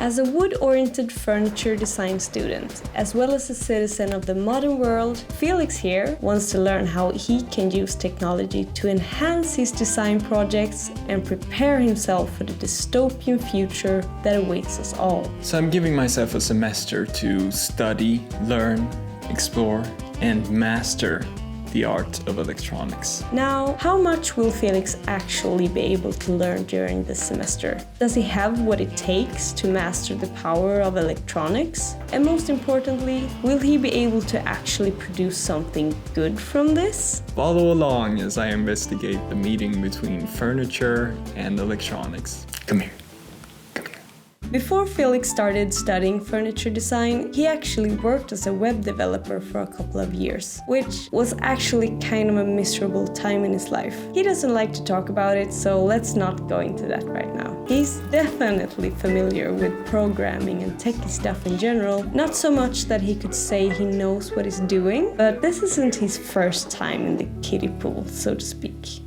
As a wood-oriented furniture design student, as well as a citizen of the modern world, Felix here wants to learn how he can use technology to enhance his design projects and prepare himself for the dystopian future that awaits us all. So I'm giving myself a semester to study, learn, explore, and master the art of electronics. Now, how much will Felix actually be able to learn during this semester? Does he have what it takes to master the power of electronics? And most importantly, will he be able to actually produce something good from this? Follow along as I investigate the meeting between furniture and electronics. Come here. Before Felix started studying furniture design, he actually worked as a web developer for a couple of years, which was actually kind of a miserable time in his life. He doesn't like to talk about it, so let's not go into that right now. He's definitely familiar with programming and techie stuff in general, not so much that he could say he knows what he's doing, but this isn't his first time in the kiddie pool, so to speak.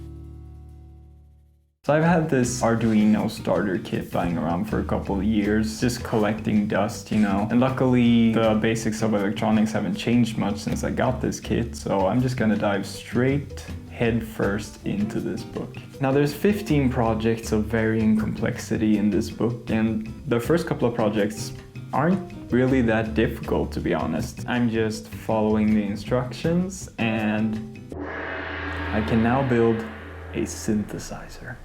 So I've had this Arduino starter kit lying around for a couple of years, just collecting dust, And luckily the basics of electronics haven't changed much since I got this kit, so I'm just gonna dive straight head first into this book. Now there's 15 projects of varying complexity in this book, and the first couple of projects aren't really that difficult, to be honest. I'm just following the instructions and I can now build a synthesizer.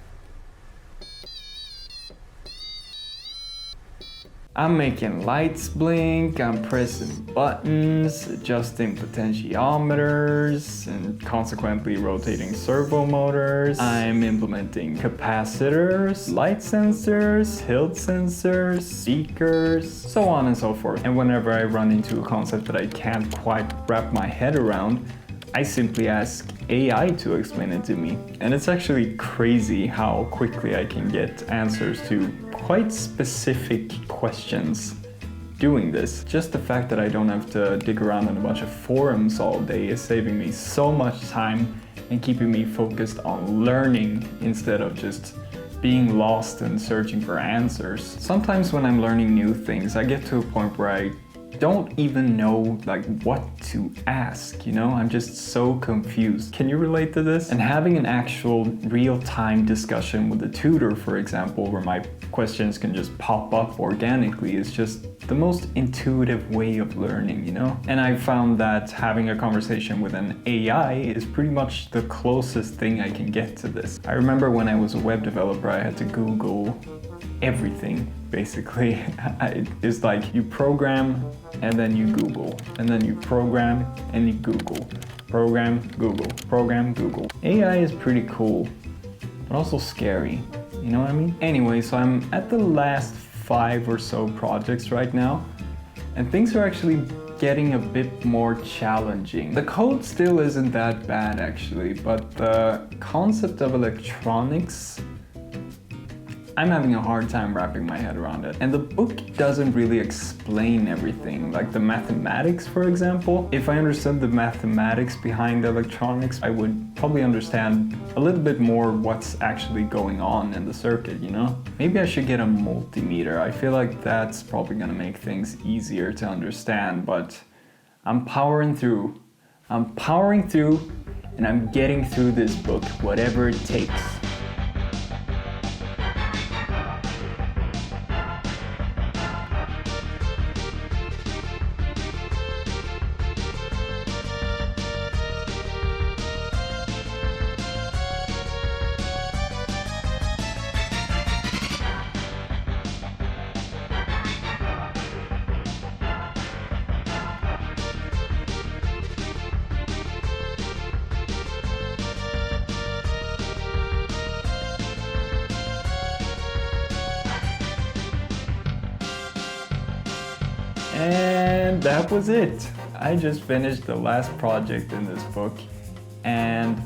I'm making lights blink, I'm pressing buttons, adjusting potentiometers, and consequently rotating servo motors. I'm implementing capacitors, light sensors, tilt sensors, speakers, so on and so forth. And whenever I run into a concept that I can't quite wrap my head around, I simply ask AI to explain it to me. And it's actually crazy how quickly I can get answers to quite specific questions doing this. Just the fact that I don't have to dig around in a bunch of forums all day is saving me so much time and keeping me focused on learning instead of just being lost and searching for answers. Sometimes when I'm learning new things, I get to a point where I don't even know what to ask, I'm just so confused. Can you relate to this? And having an actual real-time discussion with a tutor, for example, where my questions can just pop up organically is just the most intuitive way of learning, And I found that having a conversation with an AI is pretty much the closest thing I can get to this. I remember when I was a web developer, I had to Google everything, basically. It's like you program and then you Google, and then you program and you Google. Program, Google, program, Google. AI is pretty cool, but also scary, you know what I mean? Anyway, so I'm at the last 5 or so projects right now, and things are actually getting a bit more challenging. The code still isn't that bad actually, but the concept of electronics, I'm having a hard time wrapping my head around it. And the book doesn't really explain everything, like the mathematics, for example. If I understood the mathematics behind electronics, I would probably understand a little bit more what's actually going on in the circuit, Maybe I should get a multimeter. I feel like that's probably gonna make things easier to understand, but I'm powering through, and I'm getting through this book, whatever it takes. And that was it. I just finished the last project in this book, and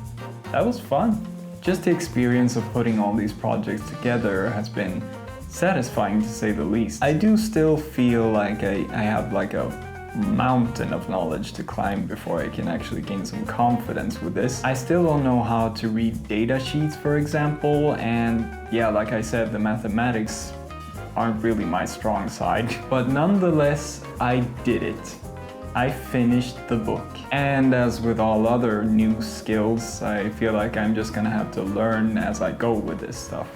that was fun. Just the experience of putting all these projects together has been satisfying, to say the least. I do still feel like I have a mountain of knowledge to climb before I can actually gain some confidence with this. I still don't know how to read data sheets, for example, and yeah, like I said, the mathematics aren't really my strong side. But nonetheless, I did it. I finished the book. And as with all other new skills, I feel like I'm just gonna have to learn as I go with this stuff.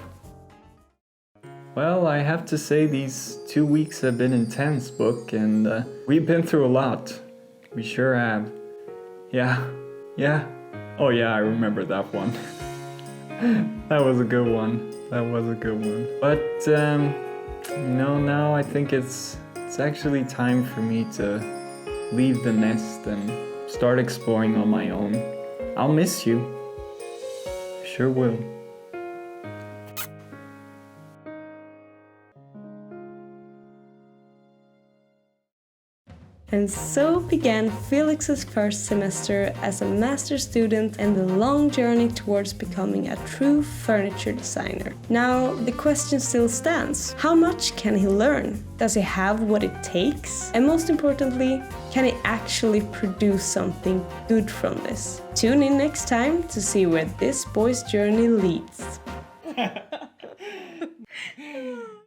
Well, I have to say these 2 weeks have been intense, book, and we've been through a lot. We sure have. Yeah. Oh yeah, I remember that one. That was a good one. But, now I think it's actually time for me to leave the nest and start exploring on my own. I'll miss you. Sure will. And so began Felix's first semester as a master student and the long journey towards becoming a true furniture designer. Now, the question still stands. How much can he learn? Does he have what it takes? And most importantly, can he actually produce something good from this? Tune in next time to see where this boy's journey leads.